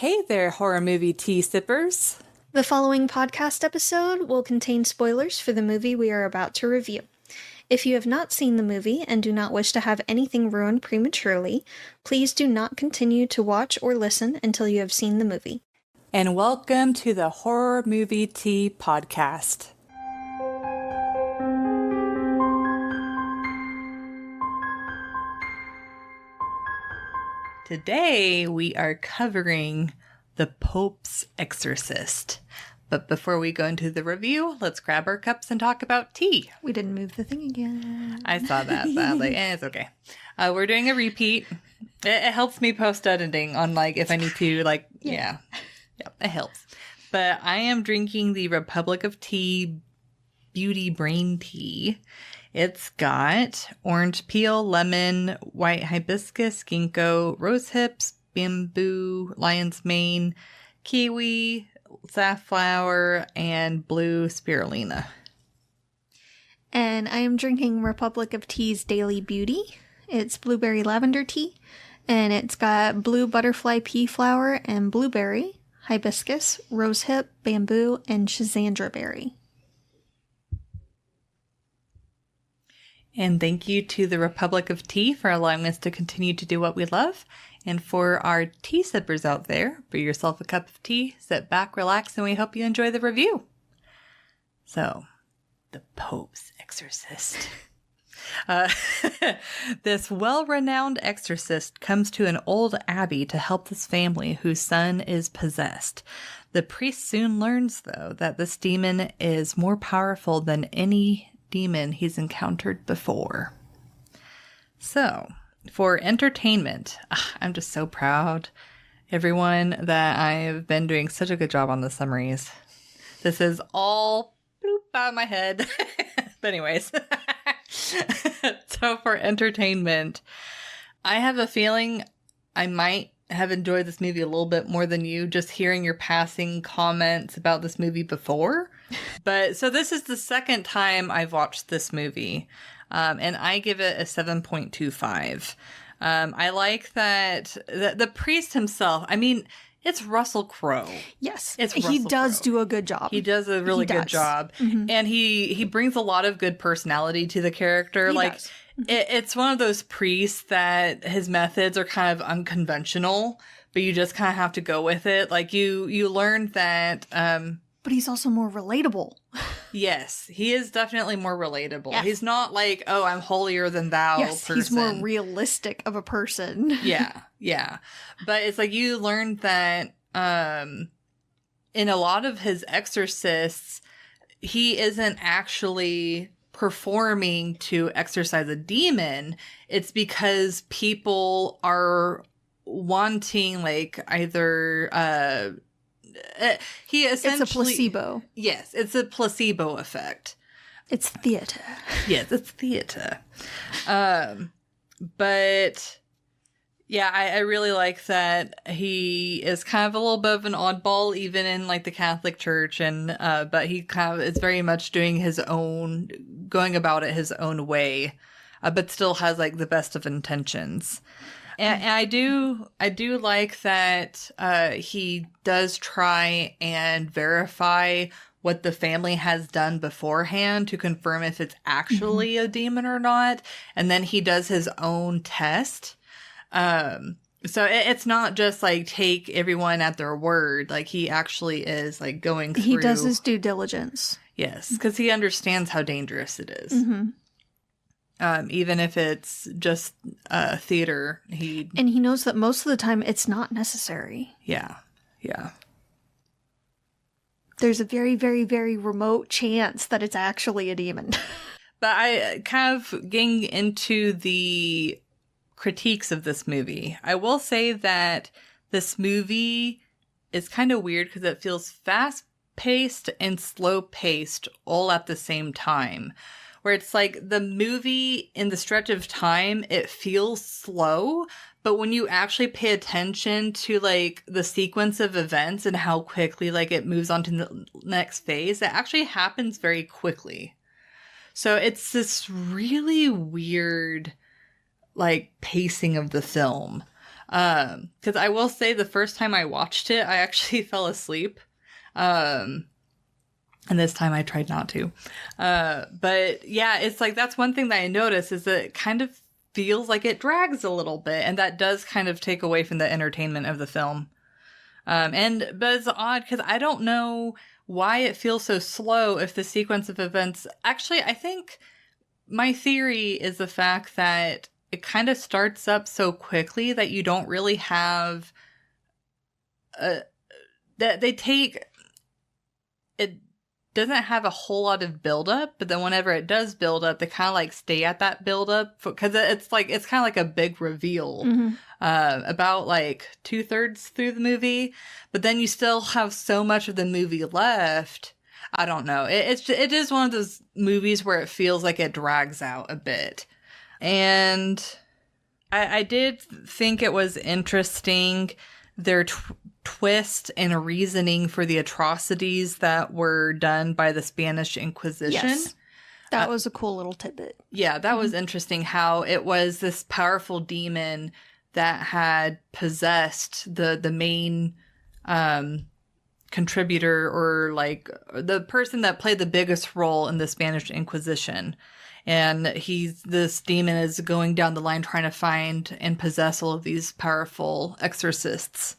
Hey there, horror movie tea sippers. The following podcast episode will contain spoilers for the movie we are about to review. If you have not seen the movie and do not wish to have anything ruined prematurely, please do not continue to watch or listen until you have seen the movie. And welcome to the Horror Movie Tea Podcast. Today we are covering The Pope's Exorcist. But before we go into the review, let's grab our cups and talk about tea. We didn't move the thing again. I saw that badly. It's okay. We're doing a repeat. It helps me post-editing on, if I need to, yeah, it helps. But I am drinking the Republic of Tea Beauty Brain Tea. It's got orange peel, lemon, white hibiscus, ginkgo, rose hips, bamboo, lion's mane, kiwi, safflower, and blue spirulina. And I am drinking Republic of Tea's Daily Beauty. It's blueberry lavender tea, and it's got blue butterfly pea flower and blueberry, hibiscus, rosehip, bamboo, and schisandra berry. And thank you to the Republic of Tea for allowing us to continue to do what we love. And for our tea sippers out there, brew yourself a cup of tea, sit back, relax, and we hope you enjoy the review. So, The Pope's Exorcist. This well-renowned exorcist comes to an old abbey to help this family whose son is possessed. The priest soon learns, though, that this demon is more powerful than any demon he's encountered before. So, for entertainment, I'm just so proud, everyone, that I've been doing such a good job on the summaries. This is all bloop out of my head. But anyways, so for entertainment, I have a feeling I might have enjoyed this movie a little bit more than you, just hearing your passing comments about this movie before. But so this is the second time I've watched this movie, and I give it a 7.25. I like that the priest himself, it's Russell Crowe. Yes, he does do a good job. He does a really good job. Mm-hmm. And he brings a lot of good personality to the character. He does. It's one of those priests that his methods are kind of unconventional, but you just kind of have to go with it. You learn that... but he's also more relatable. Yes, he is definitely more relatable. Yes. He's not I'm holier than thou person. He's more realistic of a person. Yeah. But it's you learn that in a lot of his exorcists, he isn't actually performing to exorcise a demon. It's because people are wanting either... he essentially... It's a placebo. Yes, it's a placebo effect. It's theater. Yes, it's theater. But yeah, I really like that he is kind of a little bit of an oddball, even in the Catholic Church, and but he kind of is very much doing his own, going about it his own way, but still has the best of intentions. And I do like that he does try and verify what the family has done beforehand to confirm if it's actually a demon or not. And then he does his own test. So it's not just take everyone at their word. He actually is going through. He does his due diligence. Yes, because he understands how dangerous it is. Mm-hmm. Even if it's just theater, and he knows that most of the time it's not necessary. Yeah. There's a very, very, very remote chance that it's actually a demon. But I kind of getting into the critiques of this movie. I will say that this movie is kind of weird because it feels fast-paced and slow-paced all at the same time. Where it's the movie in the stretch of time, it feels slow, but when you actually pay attention to the sequence of events and how quickly it moves on to the next phase, it actually happens very quickly. So it's this really weird pacing of the film. Because I will say the first time I watched it, I actually fell asleep. And this time I tried not to. But yeah, it's like, that's one thing that I noticed is that it kind of feels like it drags a little bit. And that does kind of take away from the entertainment of the film. But it's odd because I don't know why it feels so slow if the sequence of events... Actually, I think my theory is the fact that it kind of starts up so quickly that you don't really have... that they take... It doesn't have a whole lot of buildup, but then whenever it does build up, they kind of like stay at that buildup because it's kind of like a big reveal about like 2/3 through the movie, but then you still have so much of the movie left. I don't know. It is one of those movies where it feels like it drags out a bit, and I did think it was interesting their twist and reasoning for the atrocities that were done by the Spanish Inquisition. Yes. That was a cool little tidbit. Yeah, that was interesting how it was this powerful demon that had possessed the main contributor, or like the person that played the biggest role in the Spanish Inquisition. And this demon is going down the line trying to find and possess all of these powerful exorcists.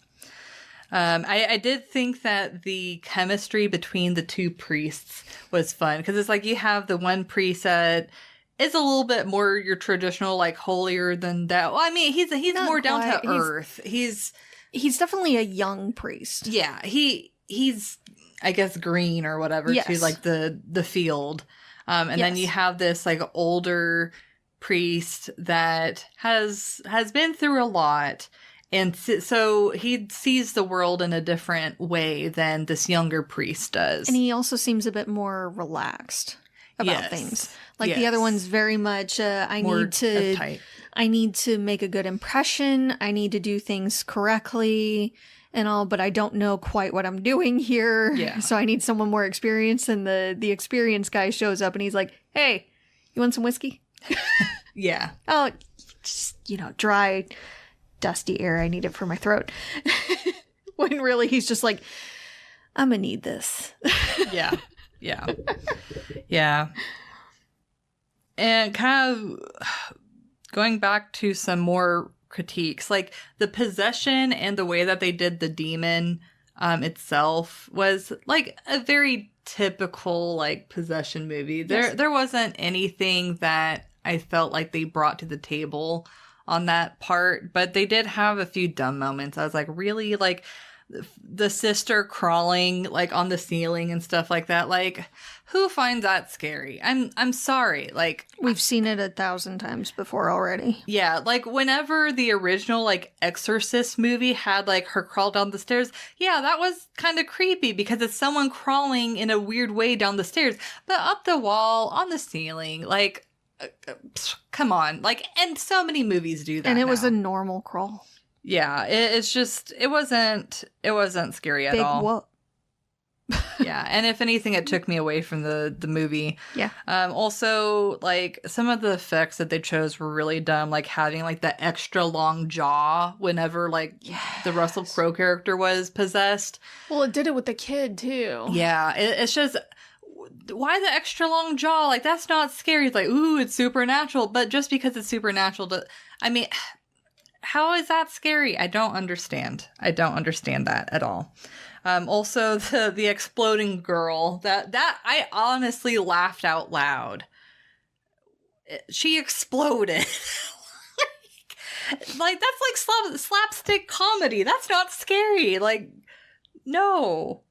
I did think that the chemistry between the two priests was fun because it's like you have the one priest that is a little bit more your traditional, like holier than thou. Well, I mean, he's more down to earth. He's definitely a young priest. Yeah, he's I guess green or whatever to like the field. And then you have this like older priest that has been through a lot. And so he sees the world in a different way than this younger priest does. And he also seems a bit more relaxed about things. Like the other one's very much, I need to make a good impression. I need to do things correctly and all, but I don't know quite what I'm doing here. Yeah. So I need someone more experienced. And the experienced guy shows up and he's like, hey, you want some whiskey? Yeah. Oh, just, dry, dusty air. I need it for my throat. When really he's just like, I'm gonna need this. Yeah. And kind of going back to some more critiques, like the possession and the way that they did the demon itself was like a very typical like possession movie. There wasn't anything that I felt like they brought to the table on that part, but they did have a few dumb moments. I was like, really? Like the sister crawling like on the ceiling and stuff like that. Like, who finds that scary? I'm sorry. Like, we've seen it 1,000 times before already. Yeah, like whenever the original like Exorcist movie had like her crawl down the stairs, yeah, that was kind of creepy because it's someone crawling in a weird way down the stairs. But up the wall, on the ceiling, like come on. Like, and so many movies do that. And it now. was a normal crawl. Yeah, it's just it wasn't scary at all. Big whoop. Yeah, and if anything, it took me away from the movie. Yeah. Also, like some of the effects that they chose were really dumb, like having like the extra long jaw whenever like the Russell Crowe character was possessed. Well, it did it with the kid too. Yeah, it's just, why the extra long jaw? Like, that's not scary. It's like, ooh, it's supernatural. But just because it's supernatural, I mean, how is that scary? I don't understand. I don't understand that at all. Also, the exploding girl, that I honestly laughed out loud. She exploded. like that's like slapstick comedy. That's not scary. Like, no.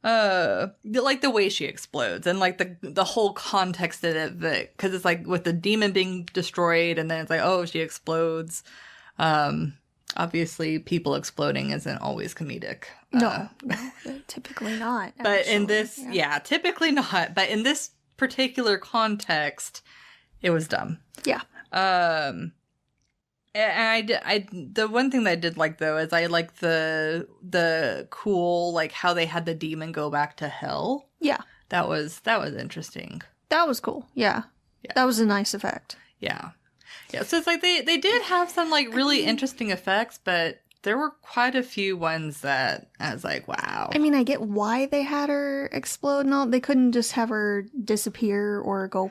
Like the way she explodes and like the whole context of it, because it's like with the demon being destroyed and then it's like, oh, she explodes. Obviously people exploding isn't always comedic. No, typically not. But actually, in this, typically not. But in this particular context, it was dumb. Yeah. And I the one thing that I did like though is I like the cool, like how they had the demon go back to hell. Yeah. That was interesting. That was cool. Yeah. That was a nice effect. Yeah. Yeah, so it's like they did have some like really interesting effects, but there were quite a few ones that I was like, wow. I mean, I get why they had her explode and all. They couldn't just have her disappear or go.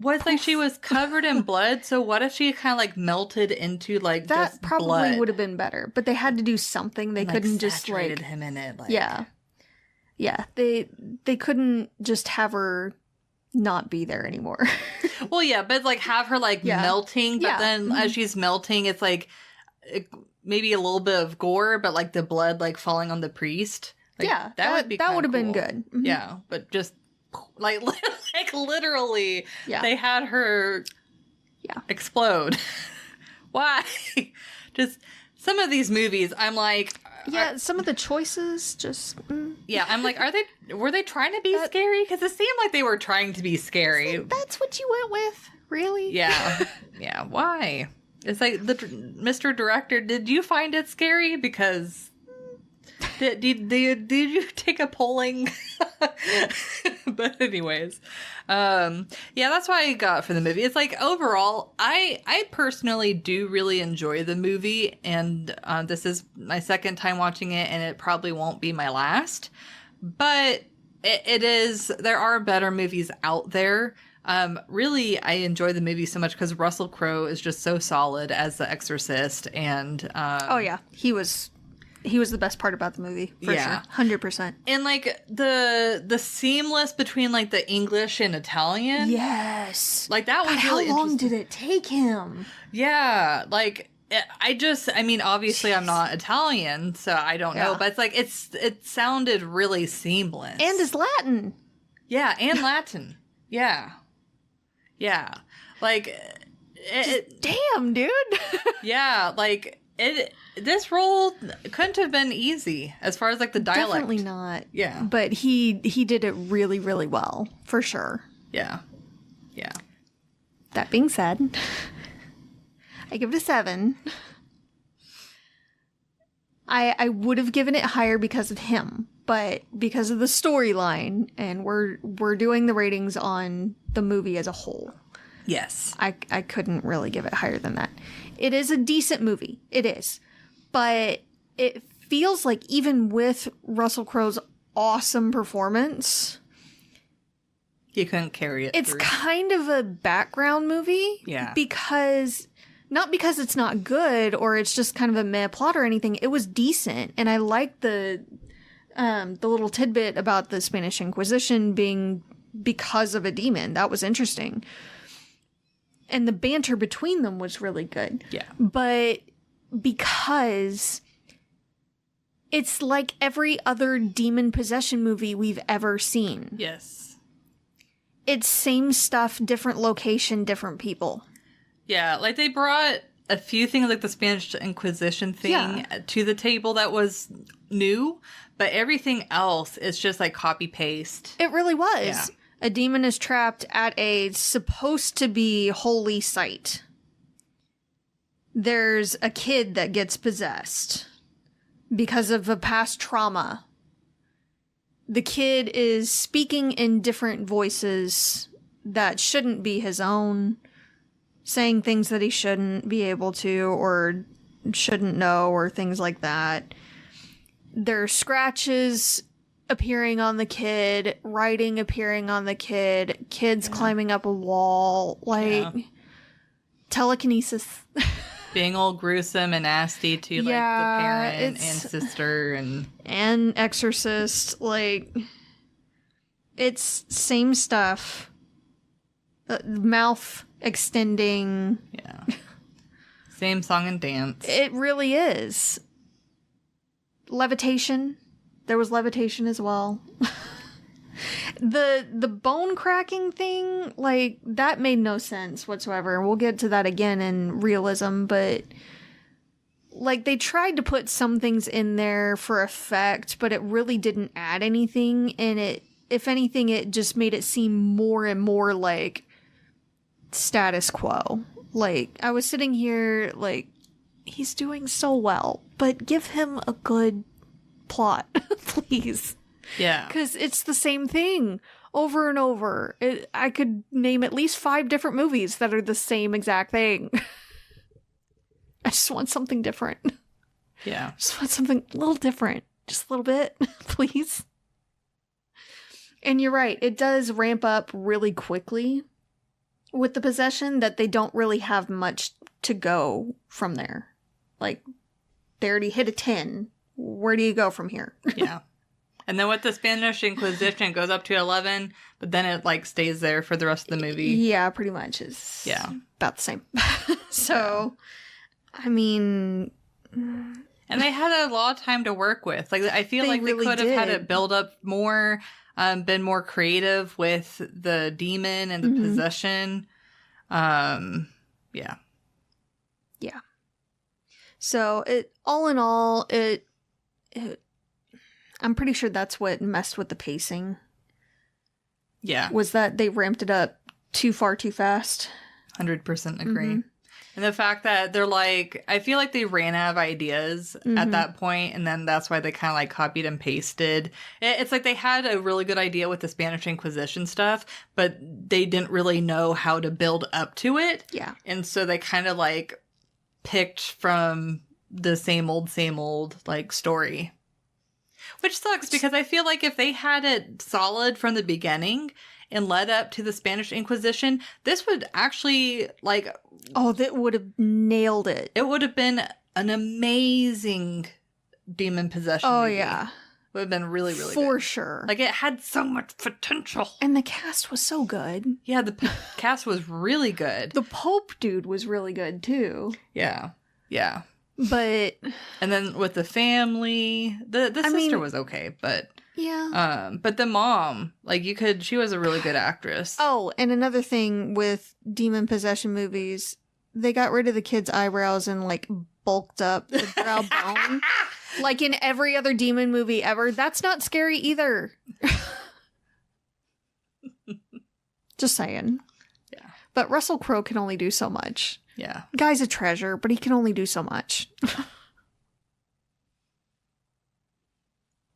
Well, it's like she was covered in blood, so what if she kind of like melted into like That just probably blood? would have been better, but they had to do something. They And, couldn't like, just saturated like him in it. Like, yeah. They couldn't just have her not be there anymore. Well, yeah, but like have her like Yeah. melting, but Yeah. then as she's melting, it's like maybe a little bit of gore, but like the blood like falling on the priest. Like, yeah, that would be that kinda would have been cool. good. Mhm. Yeah, but just like like literally, Yeah. they had her explode. Why? Just some of these movies, I'm like, Yeah, some of the choices just. yeah, I'm like, were they trying to be scary? Because it seemed like they were trying to be scary. That's what you went with, really? Yeah, yeah. Why? It's like Mr. Director. Did you find it scary? Because did you take a polling? But anyways, yeah, that's what I got for the movie. It's like overall, I personally do really enjoy the movie, and this is my second time watching it, and it probably won't be my last. But it is. There are better movies out there. Really, I enjoy the movie so much because Russell Crowe is just so solid as the Exorcist, and Oh yeah, he was the best part about the movie for Yeah. sure, 100%. and like the seamless between like the English and Italian. Yes, Like that was God, really how long interesting. did it take him? Yeah, like I mean, obviously I'm not Italian, so I don't know, Yeah. but it's like it sounded really seamless. And his Latin. Yeah, and Latin. Yeah. Yeah. Like Damn, dude. yeah, like this role couldn't have been easy as far as like the dialect. Definitely not. Yeah. But he did it really, really well, for sure. Yeah. Yeah. That being said, I give it a 7. I would have given it higher because of him, but because of the storyline, and we're doing the ratings on the movie as a whole, Yes. I couldn't really give it higher than that. It is a decent movie. It is. But it feels like even with Russell Crowe's awesome performance, He couldn't carry it it's through. kind of a background movie. Yeah. Because not because it's not good or it's just kind of a meh plot or anything. It was decent, and I liked the little tidbit about the Spanish Inquisition being because of a demon. That was interesting. And the banter between them was really good. Yeah. But because it's like every other demon possession movie we've ever seen. Yes. It's same stuff, different location, different people. Yeah, like they brought a few things like the Spanish Inquisition thing Yeah. to the table that was new, but everything else is just like copy paste. It really was. Yeah. A demon is trapped at a supposed to be holy site. There's a kid that gets possessed because of a past trauma. The kid is speaking in different voices that shouldn't be his own, saying things that he shouldn't be able to or shouldn't know, or things like that. There are scratches appearing on the kid, writing appearing on the kid, kids climbing up a wall, like telekinesis. Being all gruesome and nasty to like Yeah, the parent and it's- sister and And Exorcist, like, it's same stuff. Mouth extending. yeah. Same song and dance. It really is. Levitation. There was levitation as well. The bone cracking thing, like, that made no sense whatsoever. We'll get to that again in realism, but like, they tried to put some things in there for effect, but it really didn't add anything, and it, if anything, it just made it seem more and more like status quo. Like, I was sitting here like, he's doing so well, but give him a good plot, please. Yeah. Because it's the same thing over and over. I could name at least 5 different movies that are the same exact thing. I just want something different. Yeah. Just want something a little different. Just a little bit, please. And you're right. It does ramp up really quickly with the possession that they don't really have much to go from there. Like, they already hit a 10. Where do you go from here? Yeah. And then with the Spanish Inquisition, it goes up to 11, but then it, like, stays there for the rest of the movie. Yeah, pretty much. It's about the same. So, I mean... And they had a lot of time to work with. Like, I feel like really they could have had did. it build up more, been more creative with the demon and the possession. Yeah. Yeah. So, all in all, I'm pretty sure that's what messed with the pacing. Yeah. Was that they ramped it up too far too fast. 100% agree. And the fact that they're like, I feel like they ran out of ideas at that point, and then that's why they kind of like copied and pasted. It's like they had a really good idea with the Spanish Inquisition stuff, but they didn't really know how to build up to it. Yeah. And so they kind of like picked from the same old like story. Which sucks because I feel like if they had it solid from the beginning and led up to the Spanish Inquisition, this would actually, like... Oh, that would have nailed it. It would have been an amazing demon possession movie. Yeah. Would have been really, really For good. sure. Like, it had so much potential. And the cast was so good. Yeah, the cast was really good. The Pope dude was really good, too. Yeah. Yeah. But... And then with the family, the sister was okay, but... Yeah. But the mom, like she was a really good actress. Oh, and another thing with demon possession movies, they got rid of the kid's eyebrows and like bulked up the brow bone. Like in every other demon movie ever. That's not scary either. Just saying. Yeah. But Russell Crowe can only do so much. Yeah. Guy's a treasure, but he can only do so much.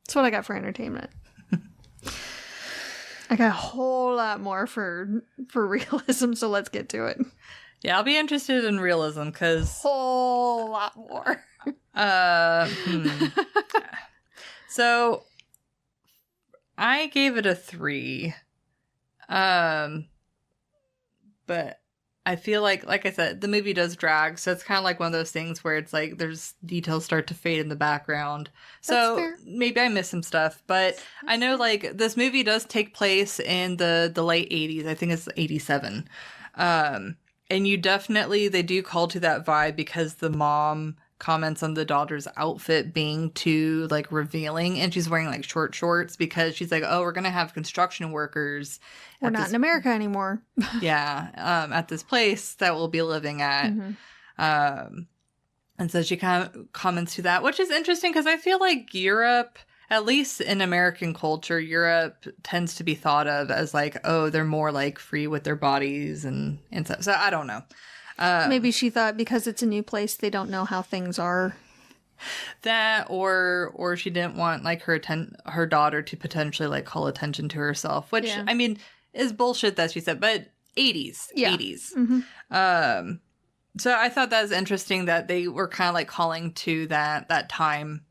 That's what I got for entertainment. I got a whole lot more for realism, so let's get to it. Yeah, I'll be interested in realism because Whole lot more. So I gave it a 3. But I feel like I said, the movie does drag, so it's kind of like one of those things where it's like there's details start to fade in the background. So fair. maybe I missed some stuff, but I know like this movie does take place in the late 80s. I think it's 87. And you definitely, they do call to that vibe because the mom comments on the daughter's outfit being too like revealing, and she's wearing like short shorts because she's like, oh, we're gonna have construction workers. We're not in America anymore. At this place that we'll be living at. And so she kind of comments to that, which is interesting because I feel like Europe, at least in American culture, Europe tends to be thought of as like, oh, they're more like free with their bodies and stuff. So I don't know. Maybe she thought because it's a new place, they don't know how things are. That or she didn't want like her daughter to potentially like call attention to herself, which I mean is bullshit that she said, but 80s. So I thought that was interesting that they were kind of like calling to that time.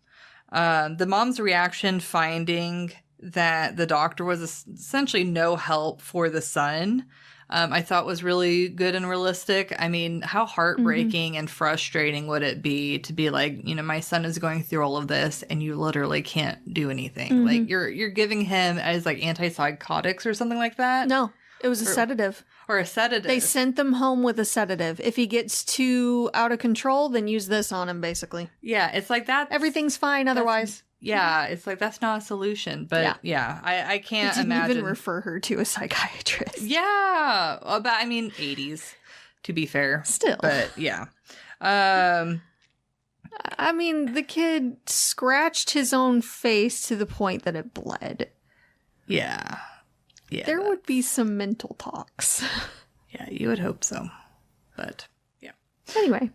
The mom's reaction finding that the doctor was essentially no help for the son, I thought was really good and realistic. I mean, how heartbreaking and frustrating would it be to be like, you know, my son is going through all of this and you literally can't do anything. Like you're giving him as like antipsychotics or something like that. No, it was a sedative. Or a sedative. They sent them home with a sedative. If he gets too out of control, then use this on him, basically. Yeah, it's like that. Everything's fine otherwise. Yeah, it's like that's not a solution. But yeah, I can't imagine. Even refer her to a psychiatrist. Yeah, but I mean 80s, to be fair. Still. But yeah. I mean, the kid scratched his own face to the point that it bled. Yeah. Yeah. There would be some mental talks. Yeah, you would hope so. But yeah. Anyway.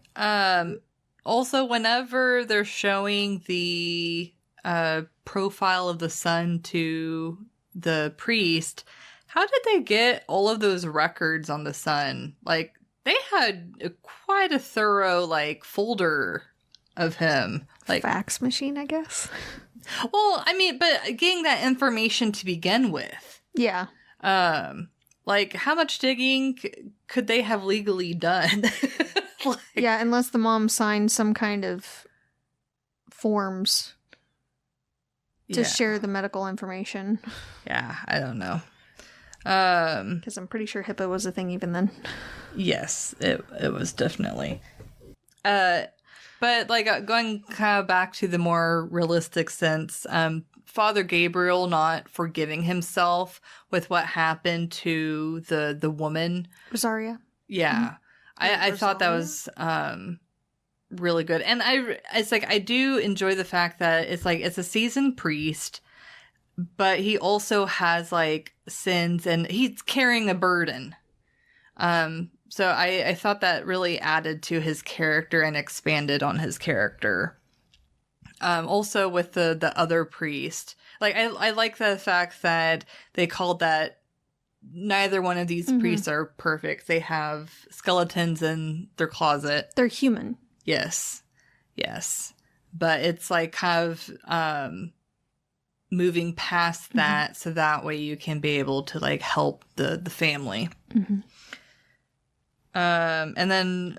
Also, whenever they're showing the profile of the son to the priest, how did they get all of those records on the son? Like, they had quite a thorough, like, folder of him. Like, fax machine, I guess. well, I mean, but getting that information to begin with. Yeah. Like, how much digging could they have legally done? Like, yeah, unless the mom signed some kind of forms to share the medical information. Yeah, I don't know. Because I'm pretty sure HIPAA was a thing even then. Yes, it was definitely. But like going kind of back to the more realistic sense, Father Gabriel not forgiving himself with what happened to the woman. Rosaria. Yeah. I thought that was really good. And it's like I do enjoy the fact that it's like it's a seasoned priest, but he also has like sins and he's carrying a burden. So I thought that really added to his character and expanded on his character. Also with the other priest, like I like the fact that they called that neither one of these priests are perfect. They have skeletons in their closet. They're human. Yes. But it's like kind of moving past that so that way you can be able to like help the family. And then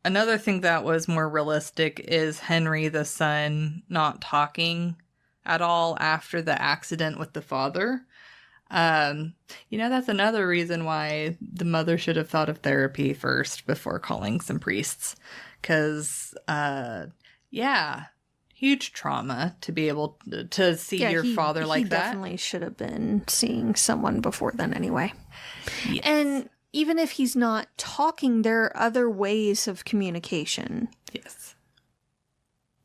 another thing that was more realistic is Henry the son not talking at all after the accident with the father. That's another reason why the mother should have thought of therapy first before calling some priests. Because, huge trauma to be able to see your father like that. He definitely should have been seeing someone before then anyway. Yes. And even if he's not talking, there are other ways of communication. Yes.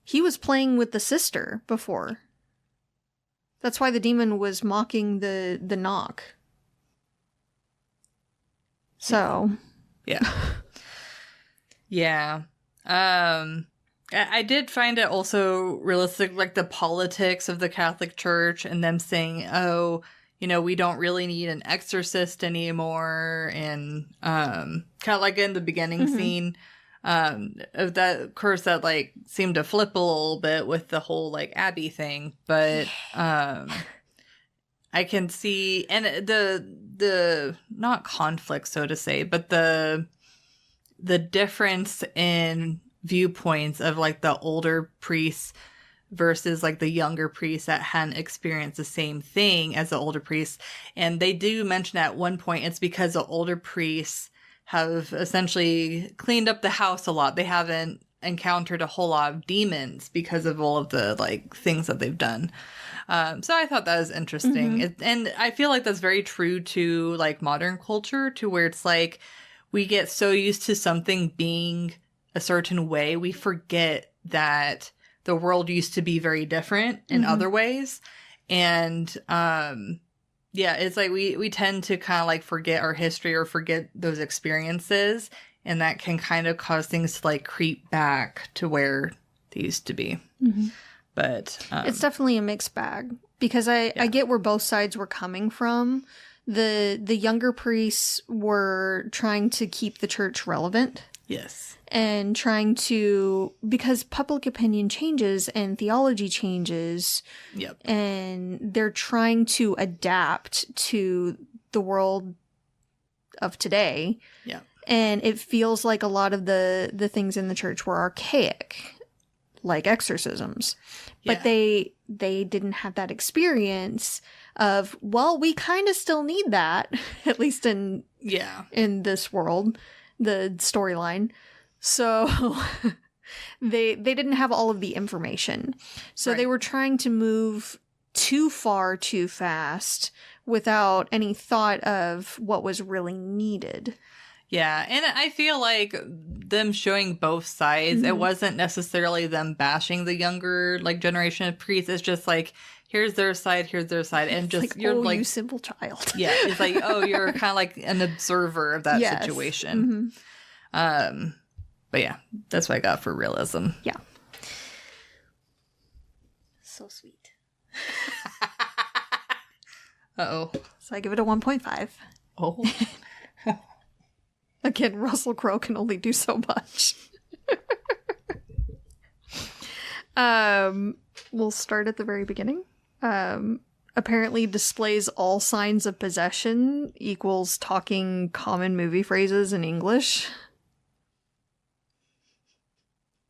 He was playing with the sister before. That's why the demon was mocking the knock. So. Yeah. Yeah. I did find it also realistic, like the politics of the Catholic Church and them saying, oh, we don't really need an exorcist anymore. And kind of like in the beginning scene of that, of course, that like seemed to flip a little bit with the whole like Abbey thing. But I can see, and the not conflict, so to say, but the difference in viewpoints of like the older priests versus like the younger priests that hadn't experienced the same thing as the older priests. And they do mention at one point it's because the older priests have essentially cleaned up the house a lot. They haven't encountered a whole lot of demons because of all of the like things that they've done. So I thought that was interesting. And I feel like that's very true to like modern culture, to where it's like we get so used to something being a certain way, we forget that the world used to be very different in other ways. And it's like we tend to kind of like forget our history or forget those experiences, and that can kind of cause things to like creep back to where they used to be. But it's definitely a mixed bag, because I get where both sides were coming from. The younger priests were trying to keep the church relevant. Yes. And trying to, because public opinion changes and theology changes. Yep. And they're trying to adapt to the world of today. Yeah. And it feels like a lot of the things in the church were archaic, like exorcisms. Yeah. But they didn't have that experience of, well, we kind of still need that, at least in this world, the storyline. So they didn't have all of the information. So they were trying to move too far too fast without any thought of what was really needed. Yeah, and I feel like them showing both sides, it wasn't necessarily them bashing the younger like generation of priests. It's just like, here's their side, and just like, you're like, you simple child. Yeah, it's like, oh, you're kind of like an observer of that situation. But yeah, that's what I got for realism. Yeah. So sweet. Uh-oh. So I give it a 1.5. Oh. Again, Russell Crowe can only do so much. We'll start at the very beginning. Apparently displays all signs of possession equals talking common movie phrases in English.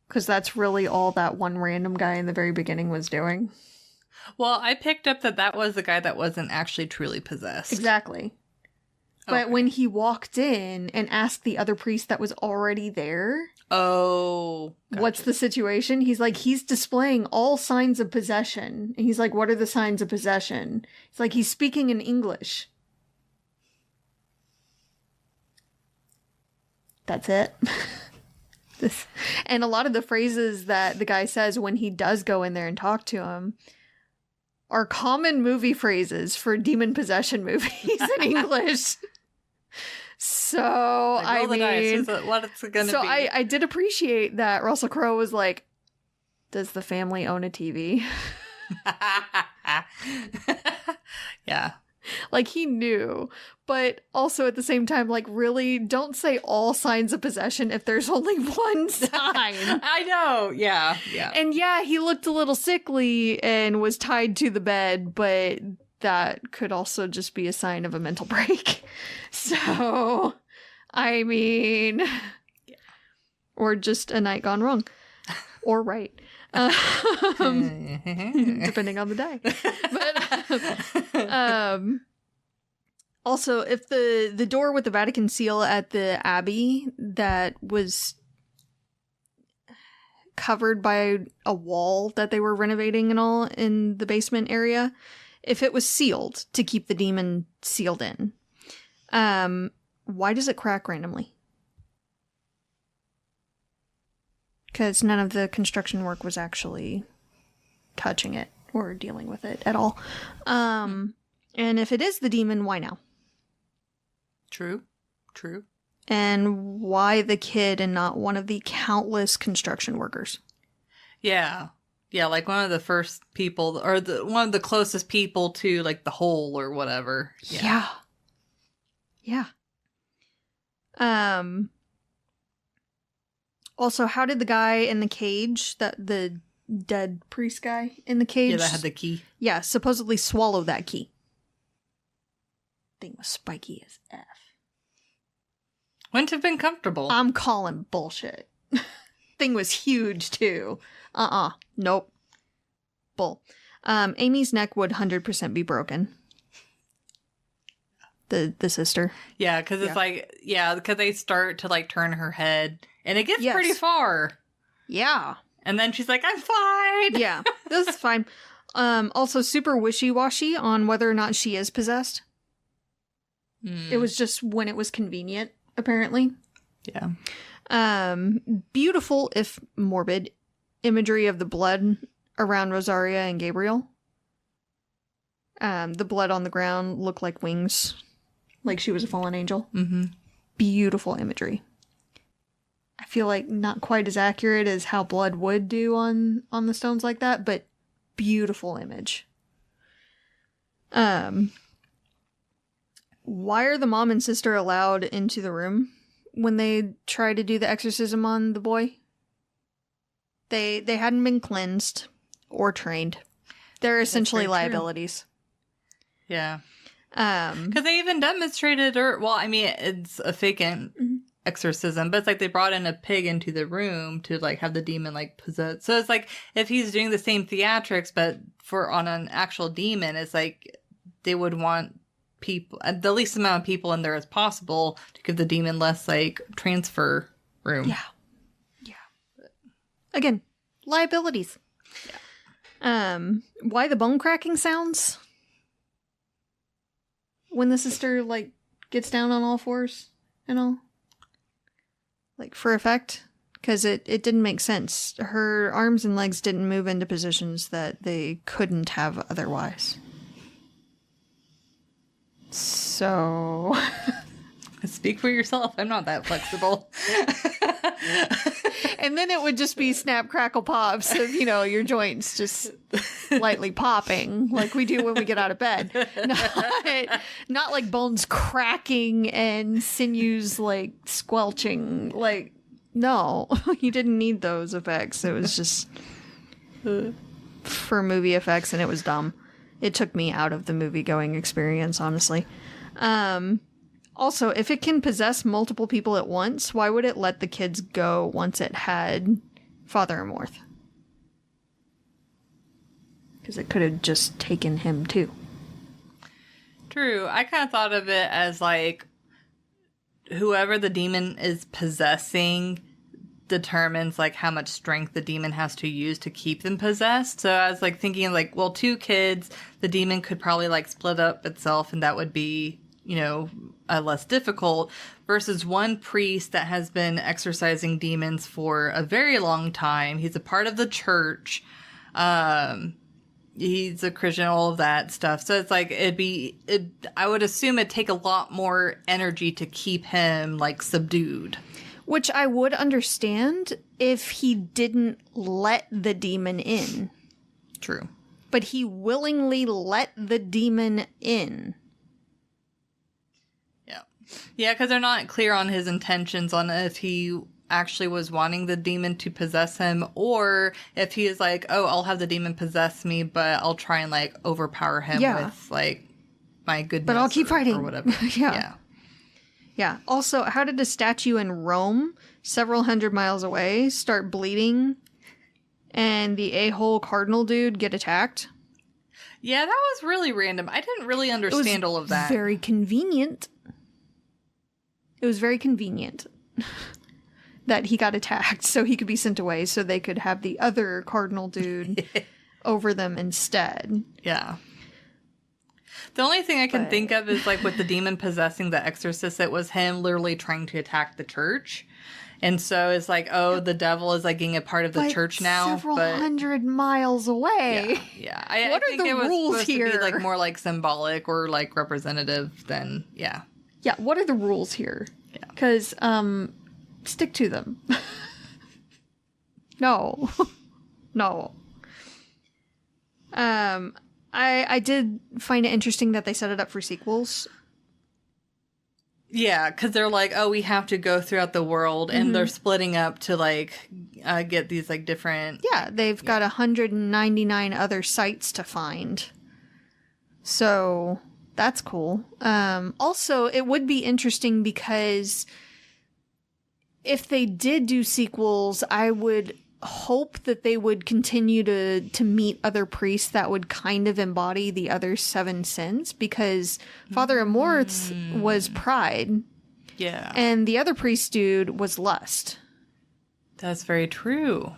Because that's really all that one random guy in the very beginning was doing. Well, I picked up that was the guy that wasn't actually truly possessed. Exactly. But when he walked in and asked the other priest that was already there, gotcha. What's the situation? He's like, he's displaying all signs of possession. And he's like, what are the signs of possession? It's like, he's speaking in English. That's it. And a lot of the phrases that the guy says when he does go in there and talk to him are common movie phrases for demon possession movies in English. So, I mean, what it's gonna so be. I did appreciate that Russell Crowe was like, does the family own a TV? Yeah. Like, he knew, but also at the same time, like, really, don't say all signs of possession if there's only one sign. I know, yeah. And yeah, he looked a little sickly and was tied to the bed, but that could also just be a sign of a mental break. So, I mean, yeah. Or just a night gone wrong. Or right. Depending on the day. But also, if the door with the Vatican seal at the Abbey that was covered by a wall that they were renovating and all in the basement area, if it was sealed to keep the demon sealed in, why does it crack randomly? Because none of the construction work was actually touching it or dealing with it at all. And if it is the demon, why now? True. And why the kid and not one of the countless construction workers? Yeah, like one of the first people, or one of the closest people to, like, the hole or whatever. Yeah. Also, how did the guy in the cage, the dead priest guy in the cage, Yeah, that had the key. Yeah, supposedly swallow that key? Thing was spiky as F. Wouldn't have been comfortable. I'm calling bullshit. Thing was huge, too. Nope. Bull. Amy's neck would 100% be broken. The sister. Yeah, because it's like, because they start to, like, turn her head, and it gets pretty far. Yeah. And then she's like, I'm fine. Yeah, this is fine. Also super wishy-washy on whether or not she is possessed. It was just when it was convenient, apparently. Yeah. Beautiful, if morbid, imagery of the blood around Rosaria and Gabriel. The blood on the ground looked like wings, like she was a fallen angel. Mm-hmm. Beautiful imagery. I feel like not quite as accurate as how blood would do on the stones like that, but beautiful image. Why are the mom and sister allowed into the room when they try to do the exorcism on the boy? They hadn't been cleansed or trained. They're essentially liabilities. Yeah. Because they even demonstrated, it's a fake exorcism, but it's like they brought in a pig into the room to, like, have the demon, like, possess. So it's like, if he's doing the same theatrics, but on an actual demon, it's like they would want people, the least amount of people in there as possible, to give the demon less, like, transfer room. Yeah. Again, liabilities. Yeah. Why the bone cracking sounds? When the sister, like, gets down on all fours and all? Like, for effect? Because it didn't make sense. Her arms and legs didn't move into positions that they couldn't have otherwise. So... Speak for yourself. I'm not that flexible. And then it would just be snap, crackle, pops of, your joints just lightly popping like we do when we get out of bed. Not like bones cracking and sinews like squelching. Like, no, you didn't need those effects. It was just for movie effects, and it was dumb. It took me out of the movie-going experience, honestly. Also, if it can possess multiple people at once, why would it let the kids go once it had Father Amorth? Because it could have just taken him too. True. I kind of thought of it as like whoever the demon is possessing determines like how much strength the demon has to use to keep them possessed. So I was like thinking like, well, 2 kids, the demon could probably like split up itself, and that would be, less difficult, versus 1 priest that has been exorcising demons for a very long time. He's a part of the church. He's a Christian, all of that stuff. So it's like, I would assume it'd take a lot more energy to keep him like subdued. Which I would understand if he didn't let the demon in. True. But he willingly let the demon in. Yeah, because they're not clear on his intentions on if he actually was wanting the demon to possess him, or if he is like, oh, I'll have the demon possess me, but I'll try and like overpower him with like my goodness. But I'll keep fighting. Or whatever. Yeah. Also, how did a statue in Rome, several hundred miles away, start bleeding and the a-hole cardinal dude get attacked? Yeah, that was really random. I didn't really understand all of that. Very convenient. It was very convenient that he got attacked so he could be sent away so they could have the other cardinal dude over them instead. Yeah. The only thing I can think of is like with the demon possessing the Exorcist, it was him literally trying to attack the church. And so it's like, oh, the devil is like getting a part of the church now. Several hundred miles away. Yeah. What I think are the it was rules supposed here? to be like more like symbolic or like representative than, yeah. Yeah, what are the rules here? Yeah. Because, stick to them. No. No. I did find it interesting that they set it up for sequels. Yeah, because they're like, oh, we have to go throughout the world, and they're splitting up to like get these like different. Yeah, they've got 199 other sites to find. So that's cool. Also, it would be interesting because if they did do sequels, I would hope that they would continue to meet other priests that would kind of embody the other 7 sins, because Father Amorth's was pride. Yeah. And the other priest dude was lust. That's very true.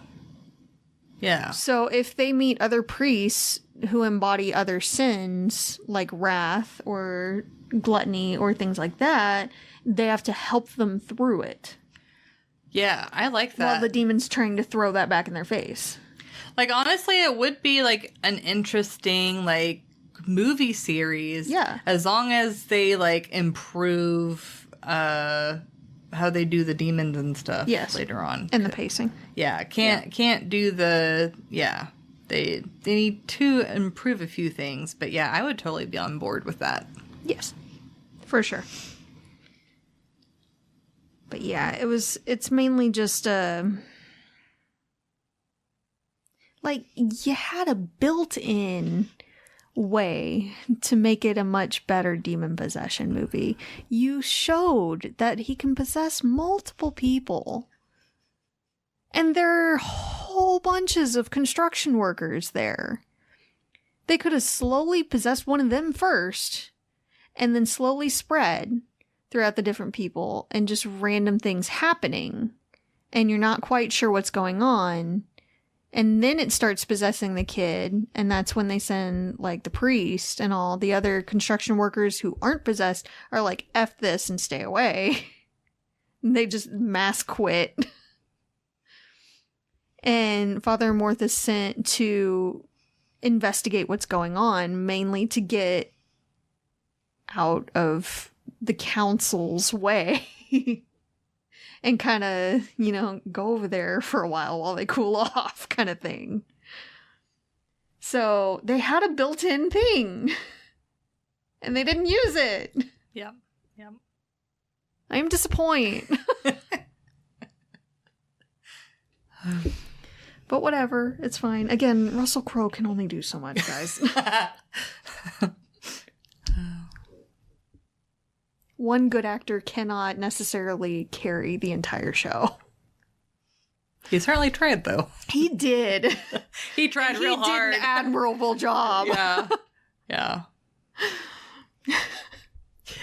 Yeah. So if they meet other priests who embody other sins, like wrath or gluttony or things like that, they have to help them through it. Yeah, I like that. While the demon's trying to throw that back in their face. Like, honestly, it would be, like, an interesting, like, movie series. Yeah. As long as they, like, improve how they do the demons and stuff later on. And the pacing. Yeah, can't do the... Yeah. They need to improve a few things. But, yeah, I would totally be on board with that. Yes. For sure. But yeah, it's mainly just like, you had a built-in way to make it a much better demon possession movie. You showed that he can possess multiple people. And there are whole bunches of construction workers there. They could have slowly possessed one of them first, and then slowly spread throughout the different people, and just random things happening, and you're not quite sure what's going on, and then it starts possessing the kid, and that's when they send, like, the priest, and all the other construction workers who aren't possessed are like, F this and stay away. They just mass quit. And Father Amorth is sent to investigate what's going on, mainly to get out of the council's way and kind of, go over there for a while they cool off kind of thing. So they had a built-in thing and they didn't use it. Yep. Yep. I'm disappointed. But whatever, it's fine. Again, Russell Crowe can only do so much, guys. One good actor cannot necessarily carry the entire show. He certainly tried, though. He did. He tried real hard. He did an admirable job. Yeah. Yeah.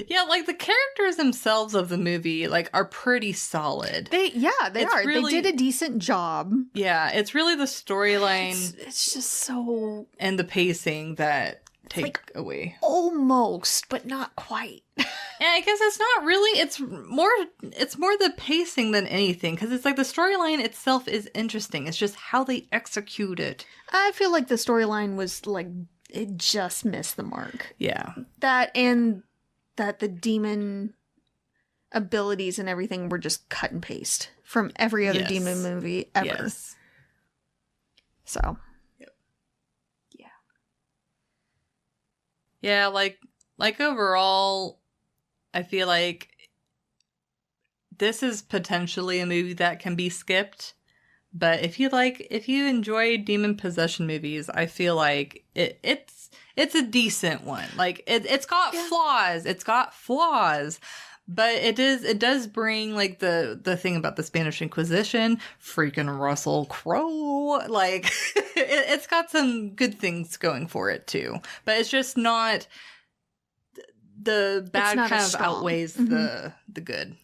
Yeah, like the characters themselves of the movie, like, are pretty solid. They are. Really, they did a decent job. Yeah, it's really the storyline. It's just so... And the pacing that take away. Almost, but not quite. And I guess it's not really, it's more the pacing than anything, because it's like the storyline itself is interesting. It's just how they execute it. I feel like the storyline was, like, it just missed the mark. Yeah. That and... that the demon abilities and everything were just cut and paste from every other demon movie ever. Yes. So. Yep. Yeah. Yeah, like overall, I feel like this is potentially a movie that can be skipped. But if you enjoy demon possession movies, I feel like it's a decent one. Like it's got flaws. It's got flaws. But it does bring like the thing about the Spanish Inquisition, freaking Russell Crowe. Like it's got some good things going for it too. But it's just not the bad kind of outweighs the good.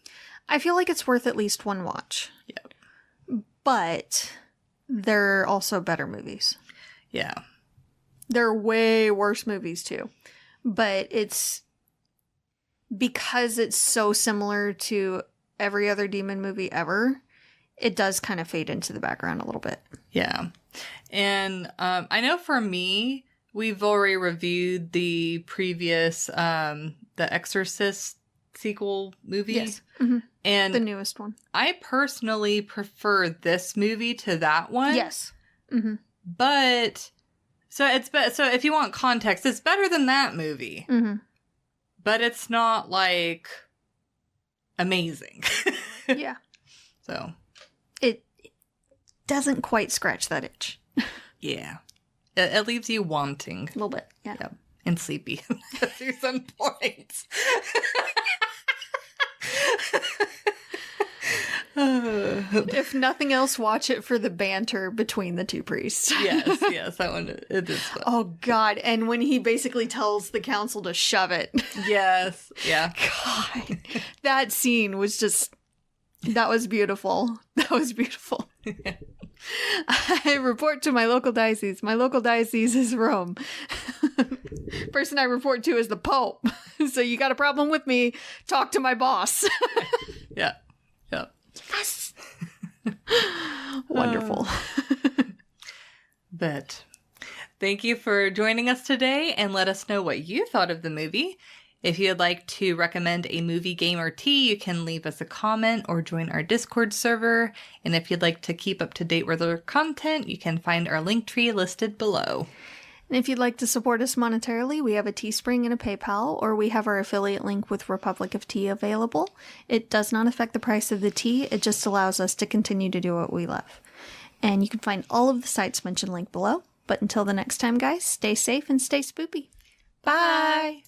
I feel like it's worth at least one watch. Yeah. But there are also better movies. Yeah. There are way worse movies too. But it's because it's so similar to every other demon movie ever, it does kind of fade into the background a little bit. Yeah. And I know for me, we've already reviewed the previous the Exorcist sequel movie. Yes. Mm-hmm. And the newest one. I personally prefer this movie to that one. Yes. Mm-hmm. But so if you want context, it's better than that movie. Mm-hmm. But it's not like amazing. Yeah. So it doesn't quite scratch that itch. Yeah. It leaves you wanting. A little bit. Yeah. Yep. And sleepy through some points. If nothing else, watch it for the banter between the two priests. yes, that one, it is fun. Oh, God. And when he basically tells the council to shove it. Yes, yeah. God. That scene was just, that was beautiful. That was beautiful. Yeah. I report to my local diocese. My local diocese is Rome. Person I report to is the Pope. So you got a problem with me, talk to my boss. Yeah. Yeah. Yes. Wonderful. But thank you for joining us today, and let us know what you thought of the movie. If you'd like to recommend a movie, game, or tea, you can leave us a comment or join our Discord server. And if you'd like to keep up to date with our content, you can find our link tree listed below. And if you'd like to support us monetarily, we have a Teespring and a PayPal, or we have our affiliate link with Republic of Tea available. It does not affect the price of the tea, it just allows us to continue to do what we love. And you can find all of the sites mentioned linked below. But until the next time, guys, stay safe and stay spoopy. Bye!